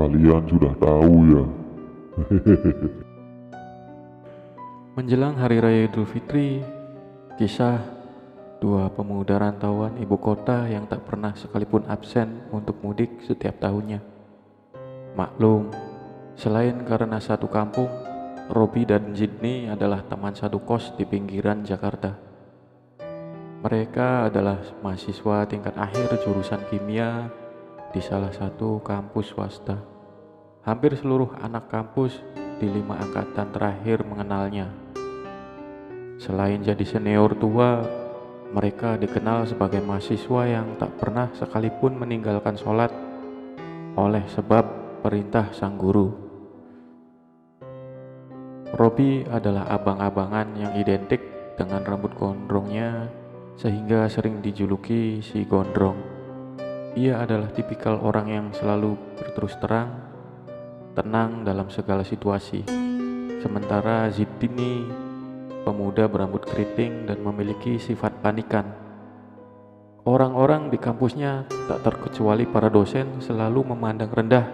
kalian sudah tahu ya. Menjelang Hari Raya Idul Fitri, kisah dua pemuda rantauan ibu kota yang tak pernah sekalipun absen untuk mudik setiap tahunnya. Maklum, selain karena satu kampung, Robi dan Jidni adalah teman satu kos di pinggiran Jakarta. Mereka adalah mahasiswa tingkat akhir jurusan kimia di salah satu kampus swasta. Hampir seluruh anak kampus di 5 angkatan terakhir mengenalnya. Selain jadi senior tua, mereka dikenal sebagai mahasiswa yang tak pernah sekalipun meninggalkan sholat oleh sebab perintah sang guru. Robi adalah abang-abangan yang identik dengan rambut gondrongnya sehingga sering dijuluki si gondrong. Ia adalah tipikal orang yang selalu berterus terang, tenang dalam segala situasi. Sementara Zidni, pemuda berambut keriting dan memiliki sifat panikan. Orang-orang di kampusnya, tak terkecuali para dosen, selalu memandang rendah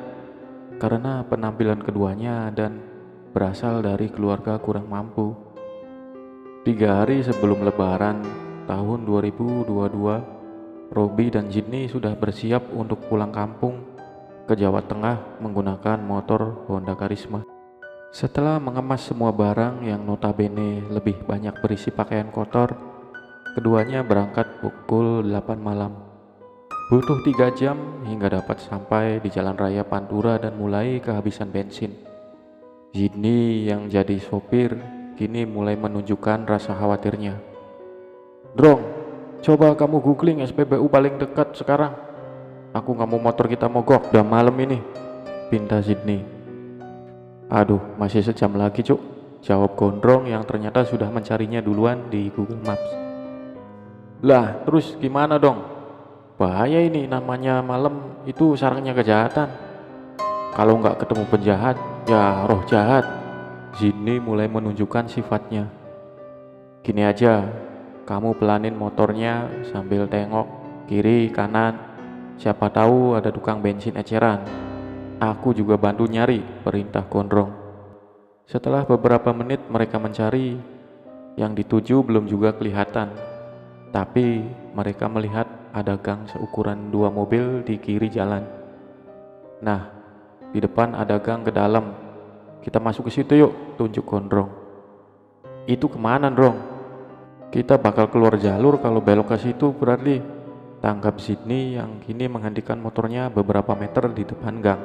karena penampilan keduanya dan berasal dari keluarga kurang mampu. 3 hari sebelum Lebaran tahun 2022, Robi dan Jidni sudah bersiap untuk pulang kampung ke Jawa Tengah menggunakan motor Honda Karisma. Setelah mengemas semua barang yang notabene lebih banyak berisi pakaian kotor, keduanya berangkat pukul 8 malam. Butuh 3 jam hingga dapat sampai di Jalan Raya Pantura dan mulai kehabisan bensin. Jidni yang jadi sopir kini mulai menunjukkan rasa khawatirnya. "Drong, coba kamu googling SPBU paling dekat sekarang. Aku gak mau motor kita mogok, udah malam ini," pinta Zidni. "Aduh, masih sejam lagi cuk," jawab gondrong yang ternyata sudah mencarinya duluan di Google Maps. "Lah, terus gimana dong? Bahaya ini, namanya malam itu sarangnya kejahatan. Kalau nggak ketemu penjahat, ya roh jahat." Zidni mulai menunjukkan sifatnya. "Gini aja, kamu pelanin motornya sambil tengok kiri kanan. Siapa tahu ada tukang bensin eceran. Aku juga bantu nyari," perintah gondrong. Setelah beberapa menit mereka mencari, yang dituju belum juga kelihatan. Tapi mereka melihat ada gang seukuran 2 mobil di kiri jalan. "Nah, di depan ada gang ke dalam. Kita masuk ke situ yuk," tunjuk gondrong. "Itu kemana, Drong?" "Kita bakal keluar jalur kalau belok ke situ berarti," tanggap Zidni yang kini menghentikan motornya beberapa meter di depan gang.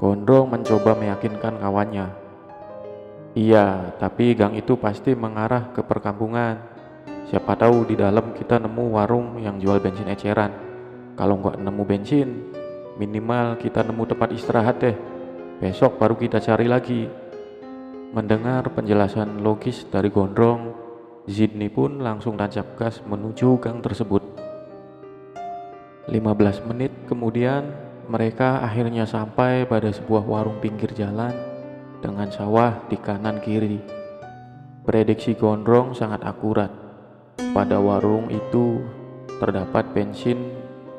Gondrong mencoba meyakinkan kawannya. "Iya, tapi gang itu pasti mengarah ke perkampungan. Siapa tahu di dalam kita nemu warung yang jual bensin eceran. Kalau nggak nemu bensin, minimal kita nemu tempat istirahat deh. Besok baru kita cari lagi." Mendengar penjelasan logis dari gondrong, Zidni pun langsung tancap gas menuju gang tersebut. 15 menit kemudian, mereka akhirnya sampai pada sebuah warung pinggir jalan dengan sawah di kanan kiri. Prediksi gondrong sangat akurat. Pada warung itu terdapat bensin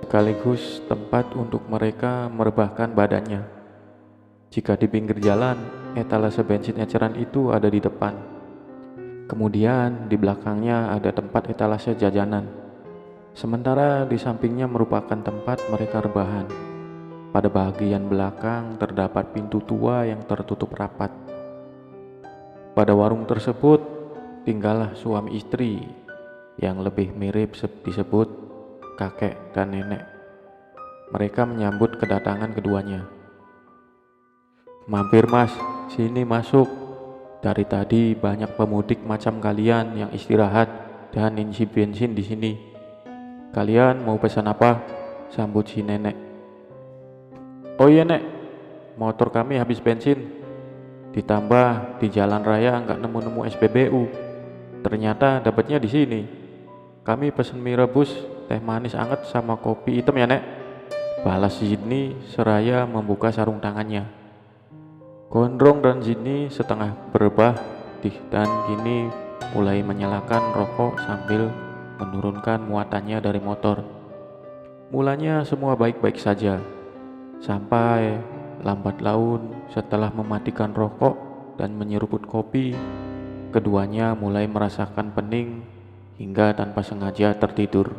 sekaligus tempat untuk mereka merebahkan badannya. Jika di pinggir jalan, etalase bensin eceran itu ada di depan. Kemudian di belakangnya ada tempat etalase jajanan. Sementara di sampingnya merupakan tempat mereka rebahan. Pada bagian belakang terdapat pintu tua yang tertutup rapat. Pada warung tersebut tinggallah suami istri yang lebih mirip disebut kakek dan nenek. Mereka menyambut kedatangan keduanya. "Mampir mas, sini masuk. Dari tadi banyak pemudik macam kalian yang istirahat dan isi bensin di sini. Kalian mau pesan apa?" sambut si nenek. "Oh iya nek, motor kami habis bensin. Ditambah di jalan raya nggak nemu-nemu SPBU. Ternyata dapatnya di sini. Kami pesen mie rebus, teh manis anget sama kopi hitam ya nek," balas Zidni seraya membuka sarung tangannya. Gondrong dan Zidni setengah berebah dan kini mulai menyalakan rokok sambil menurunkan muatannya dari motor. Mulanya semua baik-baik saja, sampai lambat laun setelah mematikan rokok dan menyeruput kopi, keduanya mulai merasakan pening hingga tanpa sengaja tertidur.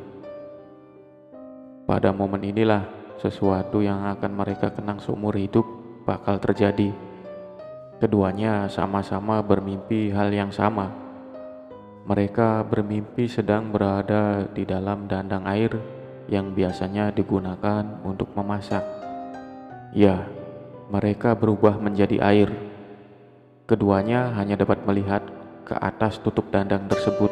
Pada momen inilah sesuatu yang akan mereka kenang seumur hidup bakal terjadi. Keduanya sama-sama bermimpi hal yang sama. Mereka bermimpi sedang berada di dalam dandang air yang biasanya digunakan untuk memasak. Ya, mereka berubah menjadi air. Keduanya hanya dapat melihat ke atas tutup dandang tersebut.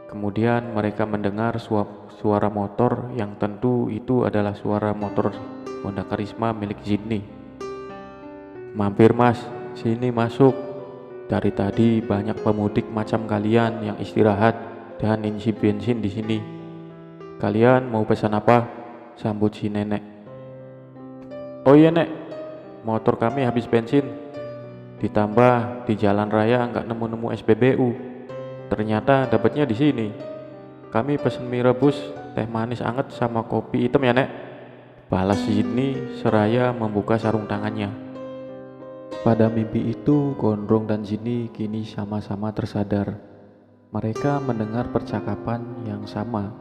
Kemudian mereka mendengar suara motor yang tentu itu adalah suara motor Honda Karisma milik Sydney. "Mampir mas, sini masuk. Dari tadi banyak pemudik macam kalian yang istirahat dan isi bensin di sini. Kalian mau pesan apa?" sambut si nenek. "Oh iya nek, motor kami habis bensin. Ditambah di jalan raya nggak nemu-nemu SPBU. Ternyata dapatnya di sini. Kami pesen mie rebus, teh manis anget sama kopi hitam ya nek," balas Sydney seraya membuka sarung tangannya. Pada mimpi itu, Gondrong dan Sydney kini sama-sama tersadar. Mereka mendengar percakapan yang sama,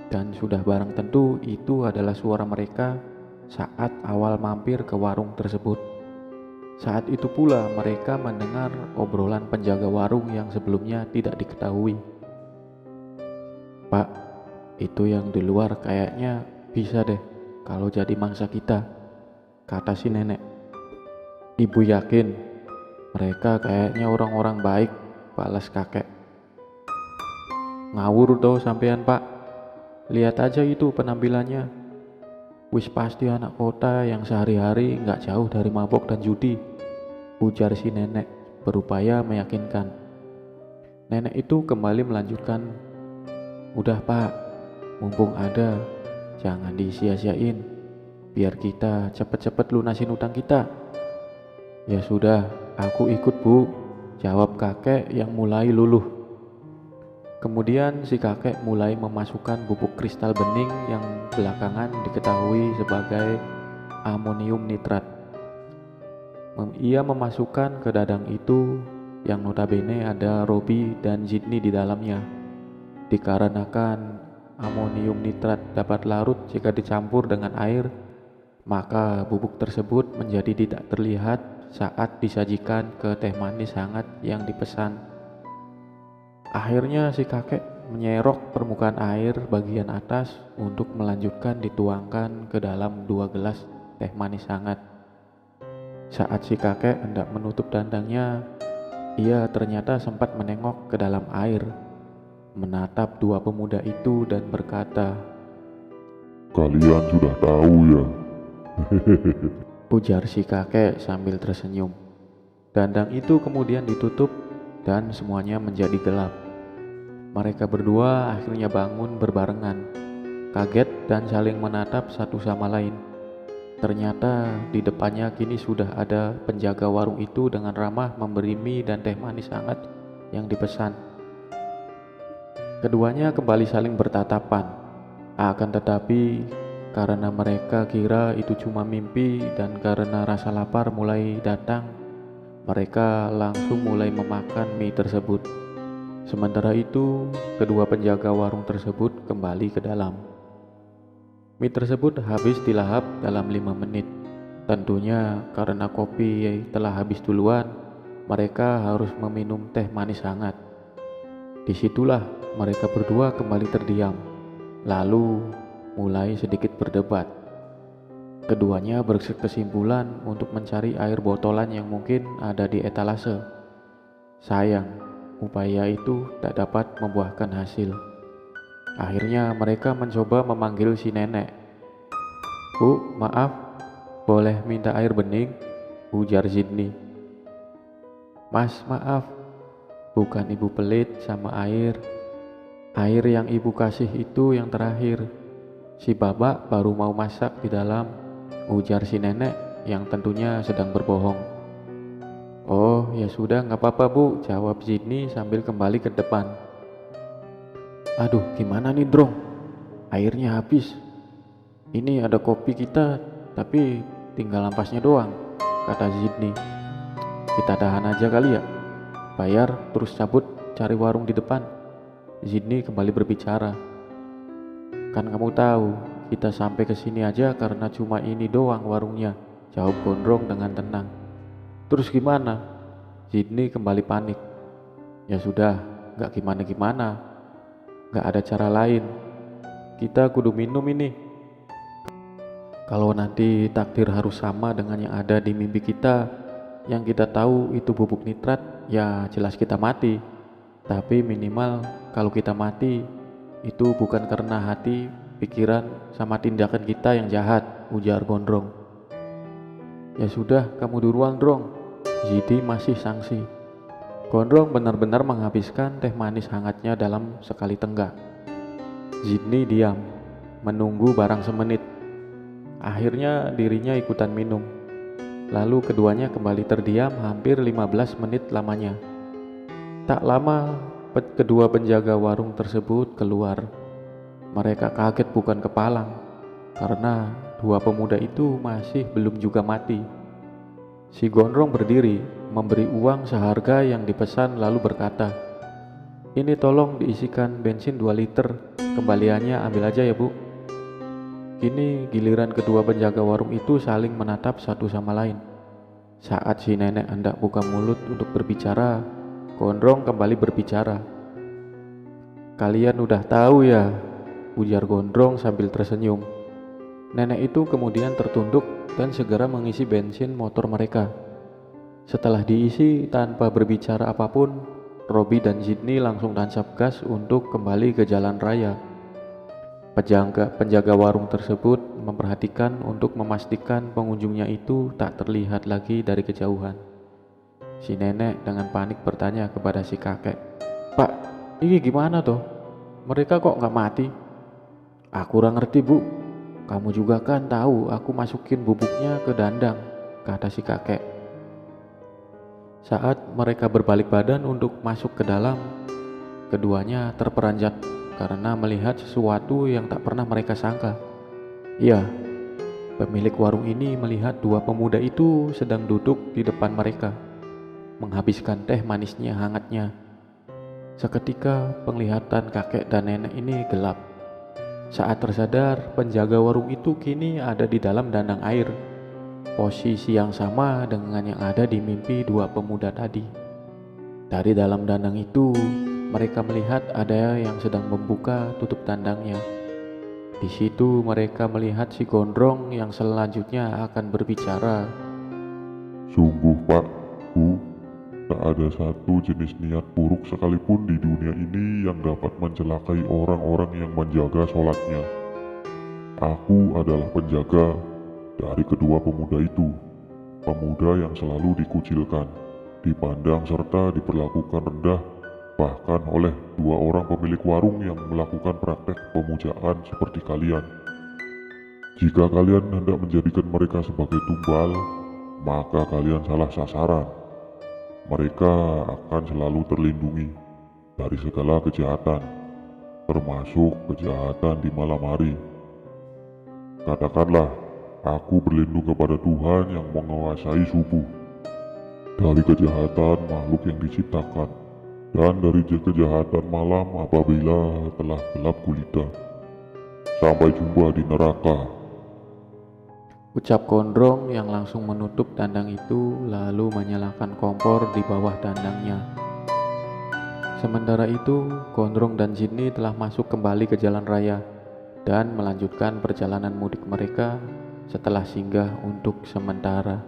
dan sudah barang tentu itu adalah suara mereka saat awal mampir ke warung tersebut. Saat itu pula mereka mendengar obrolan penjaga warung yang sebelumnya tidak diketahui. "Pak, itu yang di luar kayaknya bisa deh kalau jadi mangsa kita," kata si nenek. "Ibu yakin? Mereka kayaknya orang-orang baik," balas kakek. "Ngawur toh sampean pak, lihat aja itu penampilannya. Wis pasti anak kota yang sehari-hari nggak jauh dari mabok dan judi," ujar si nenek berupaya meyakinkan. Nenek itu kembali melanjutkan, "Udah pak, mumpung ada, jangan disia-siain, biar kita cepet-cepet lunasin utang kita." "Ya sudah, aku ikut bu," jawab kakek yang mulai luluh. Kemudian si kakek mulai memasukkan bubuk kristal bening yang belakangan diketahui sebagai amonium nitrat. Ia memasukkan ke dadang itu yang notabene ada Robi dan Sydney di dalamnya. Dikarenakan amonium nitrat dapat larut jika dicampur dengan air, maka bubuk tersebut menjadi tidak terlihat saat disajikan ke teh manis hangat yang dipesan. Akhirnya si kakek menyerok permukaan air bagian atas untuk melanjutkan dituangkan ke dalam 2 gelas teh manis hangat. Saat si kakek hendak menutup dandangnya, ia ternyata sempat menengok ke dalam air, menatap 2 pemuda itu dan berkata, Kalian sudah tahu ya. ujar si kakek sambil tersenyum. Dandang itu kemudian ditutup dan semuanya menjadi gelap. Mereka berdua akhirnya bangun berbarengan, kaget dan saling menatap satu sama lain. Ternyata di depannya kini sudah ada penjaga warung itu dengan ramah memberi mie dan teh manis hangat yang dipesan. Keduanya kembali saling bertatapan, akan tetapi karena mereka kira itu cuma mimpi dan karena rasa lapar mulai datang, mereka langsung mulai memakan mie tersebut. Sementara itu, kedua penjaga warung tersebut kembali ke dalam. Mie tersebut habis dilahap dalam 5 menit. Tentunya karena kopi telah habis duluan, mereka harus meminum teh manis hangat. Disitulah mereka berdua kembali terdiam, lalu mulai sedikit berdebat. Keduanya berkesimpulan untuk mencari air botolan yang mungkin ada di etalase. Sayang, upaya itu tak dapat membuahkan hasil. Akhirnya mereka mencoba memanggil si nenek. "Bu, maaf, boleh minta air bening?" ujar Sydney. "Mas, maaf, bukan ibu pelit sama air. Air yang ibu kasih itu yang terakhir. Si babak baru mau masak di dalam," ujar si nenek yang tentunya sedang berbohong. "Oh ya sudah gak apa-apa bu," jawab Sydney sambil kembali ke depan. "Aduh gimana nih Drong, airnya habis. Ini ada kopi kita tapi tinggal ampasnya doang, kata Zidni. Kita tahan aja kali ya, bayar terus cabut cari warung di depan. Zidni kembali berbicara. Kan kamu tahu, kita sampai ke sini aja karena cuma ini doang warungnya, jawab Gondrong dengan tenang. Terus gimana? Zidni kembali panik. Ya sudah, gak gimana-gimana, gak ada cara lain. Kita kudu minum ini. Kalau nanti takdir harus sama dengan yang ada di mimpi kita, yang kita tahu itu bubuk nitrat, ya jelas kita mati. Tapi minimal kalau kita mati, itu bukan karena hati, pikiran, sama tindakan kita yang jahat, ujar Gondrong. Ya sudah, kamu duluan Drong. Zidi masih sangsi. Gondrong benar-benar menghabiskan teh manis hangatnya dalam sekali tenggak. Zidni diam, menunggu barang semenit. Akhirnya dirinya ikutan minum. Lalu keduanya kembali terdiam hampir 15 menit lamanya. Tak lama, kedua penjaga warung tersebut keluar. Mereka kaget bukan kepalang, karena dua pemuda itu masih belum juga mati. Si Gondrong berdiri, memberi uang seharga yang dipesan lalu berkata, "Ini tolong diisikan bensin 2 liter, kembaliannya ambil aja ya bu." Kini giliran kedua penjaga warung itu saling menatap satu sama lain. Saat si nenek hendak buka mulut untuk berbicara, Gondrong kembali berbicara. "Kalian udah tahu ya," ujar Gondrong sambil tersenyum. Nenek itu kemudian tertunduk dan segera mengisi bensin motor mereka. Setelah diisi tanpa berbicara apapun, Robi dan Zidni langsung tancap gas untuk kembali ke jalan raya. Penjaga warung tersebut memperhatikan untuk memastikan pengunjungnya itu tak terlihat lagi dari kejauhan. Si nenek dengan panik bertanya kepada si kakek, "Pak, ini gimana toh? Mereka kok nggak mati?" "Aku kurang ngerti bu, kamu juga kan tahu aku masukin bubuknya ke dandang," kata si kakek. Saat mereka berbalik badan untuk masuk ke dalam, keduanya terperanjat karena melihat sesuatu yang tak pernah mereka sangka. Iya, pemilik warung ini melihat dua pemuda itu sedang duduk di depan mereka, menghabiskan teh manisnya hangatnya. Seketika penglihatan kakek dan nenek ini gelap. Saat tersadar, penjaga warung itu kini ada di dalam dandang air, posisi yang sama dengan yang ada di mimpi dua pemuda tadi. Dari dalam dandang itu, mereka melihat ada yang sedang membuka tutup dandangnya. Di situ mereka melihat si Gondrong yang selanjutnya akan berbicara. Sungguh Pak, Bu, tak ada satu jenis niat buruk sekalipun di dunia ini yang dapat mencelakai orang-orang yang menjaga sholatnya. Aku adalah penjaga dari kedua pemuda itu, pemuda yang selalu dikucilkan, dipandang serta diperlakukan rendah, bahkan oleh dua orang pemilik warung yang melakukan praktek pemujaan seperti kalian. Jika kalian hendak menjadikan mereka sebagai tumbal, maka kalian salah sasaran. Mereka akan selalu terlindungi dari segala kejahatan, termasuk kejahatan di malam hari. Katakanlah, aku berlindung kepada Tuhan yang menguasai subuh, dari kejahatan makhluk yang diciptakan, dan dari kejahatan malam apabila telah gelap gulita. Sampai jumpa di neraka. Ucap Gondrong yang langsung menutup dandang itu lalu menyalakan kompor di bawah dandangnya. Sementara itu, Gondrong dan Zidni telah masuk kembali ke jalan raya dan melanjutkan perjalanan mudik mereka setelah singgah untuk sementara.